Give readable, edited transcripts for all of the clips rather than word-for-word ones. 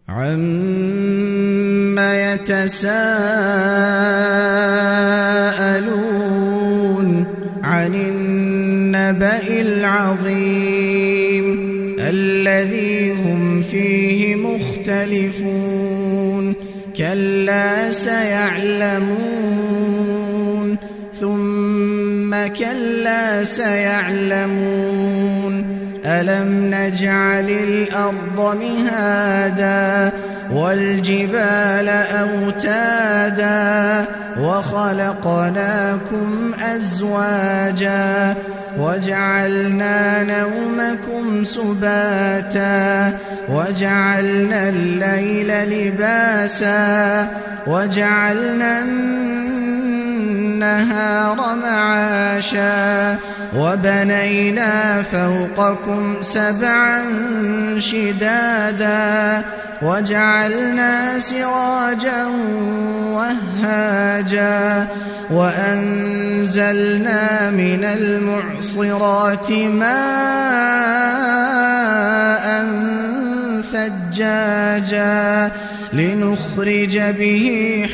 عَمَّ يَتَسَاءَلُونَ عَنِ النَّبَإِ الْعَظِيمِ الَّذِي هُمْ فِيهِ مُخْتَلِفُونَ كَلَّا سَيَعْلَمُونَ ثُمَّ كَلَّا سَيَعْلَمُونَ أَلَمْ نَجْعَلِ الْأَرْضَ مِهَادًا وَالْجِبَالَ أَوْتَادًا وَخَلَقْنَاكُمْ أَزْوَاجًا وَجَعَلْنَا نَوْمَكُمْ سُبَاتًا وَجَعَلْنَا اللَّيْلَ لِبَاسًا وَجَعَلْنَا النَّهَارَ مَعَاشًا وَبَنَيْنَا فَوْقَكُمْ سَبْعًا شِدَادًا وَجَعَلْنَا سِرَاجًا وَهَّاجًا وَأَنزَلْنَا مِنَ الْمُعْصِرَاتِ مَاءً ثَجَّاجًا لِنُخْرِجَ بِهِ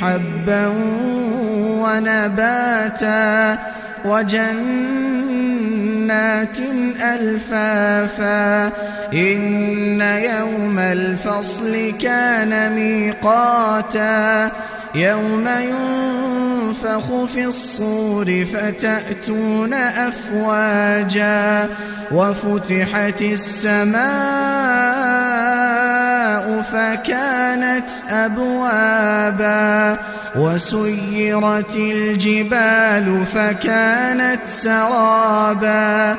حَبًّا وَنَبَاتًا وَجَنَّاتٍ أَلْفَافًا إِنَّ يَوْمَ الْفَصْلِ كَانَ مِيقَاتًا يَوْمَ يُنفَخُ فِي الصُّورِ فَتَأْتُونَ أَفْوَاجًا وَفُتِحَتِ السَّمَاءُ فَكَانَتْ أَبْوَابًا وَسُيِّرَتِ الْجِبَالُ فَكَانَتْ سَرَابًا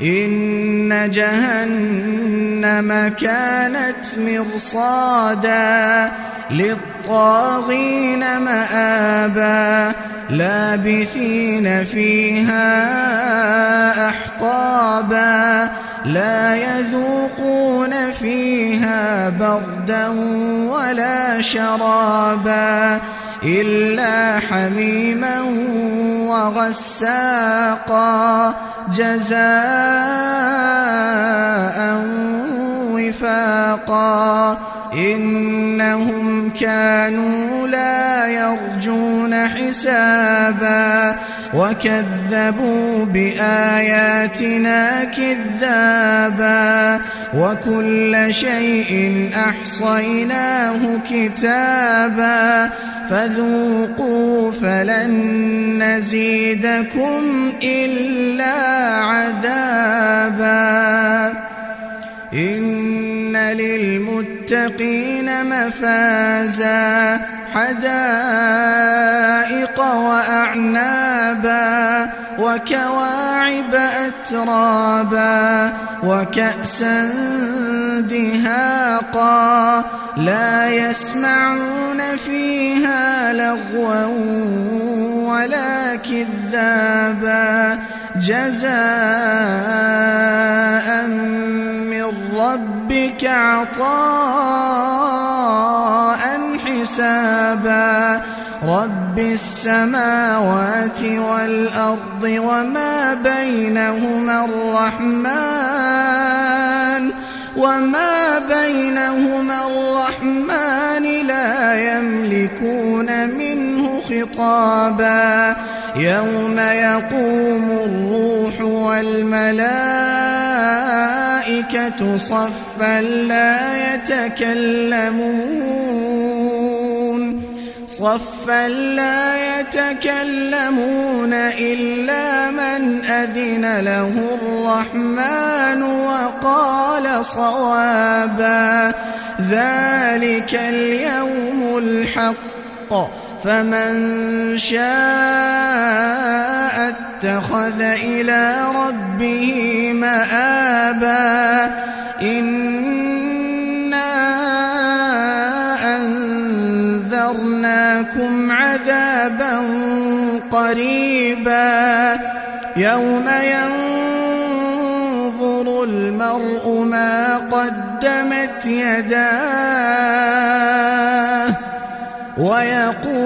إِنَّ جَهَنَّمَ كَانَتْ مِرْصَادًا لِلطَّاغِينَ مَآبًا لَابِثِينَ فِيهَا أَحْقَابًا لَا يَذُوقُونَ فِيهَا بَرْدًا وَلَا شَرَابًا إِلَّا حَمِيمًا وَغَسَّاقًا جَزَاءً وِفَاقًا إِنَّهُمْ كَانُوا لَا يَرْجُونَ حِسَابًا وَكَذَّبُوا بِآيَاتِنَا كِذَّابًا وَكُلَّ شَيْءٍ أَحْصَيْنَاهُ كِتَابًا فَذُوقُوا فَلَن نَّزِيدَكُمْ إِلَّا عَذَابًا إِنَّ لِلْمُتَّقِينَ مَفَازًا حَدَائِقَ وَأَعْنَابًا وَكَوَاعِبَ أَتْرَابًا وَكَأْسًا دِهَاقًا لَا يَسْمَعُونَ فِيهَا لَغْوًا وَلَا كِذَّابًا جَزَاءً مِّن رَّبِّكَ عَطَاءً حِسَابًا رَّبِّ السَّمَاوَاتِ وَالْأَرْضِ وَمَا بَيْنَهُمَا الرَّحْمَٰنِ لَا يَمْلِكُونَ مِنْهُ خِطَابًا يَوْمَ يَقُومُ الرُّوحُ وَالْمَلَائِكَةُ صَفًّا لَّا يَتَكَلَّمُونَ إِلَّا مَنْ أَذِنَ لَهُ الرَّحْمَٰنُ وَقَالَ صَوَابًا ذَلِكَ الْيَوْمُ الْحَقُّ فَمَن شَاءَ اتَّخَذَ إِلَىٰ رَبِّهِ مَآبًا إِنَّا أَنذَرْنَاكُمْ عَذَابًا قَرِيبًا يَوْمَ يَنظُرُ الْمَرْءُ مَا قَدَّمَتْ يَدَاهُ وَيَقُولُ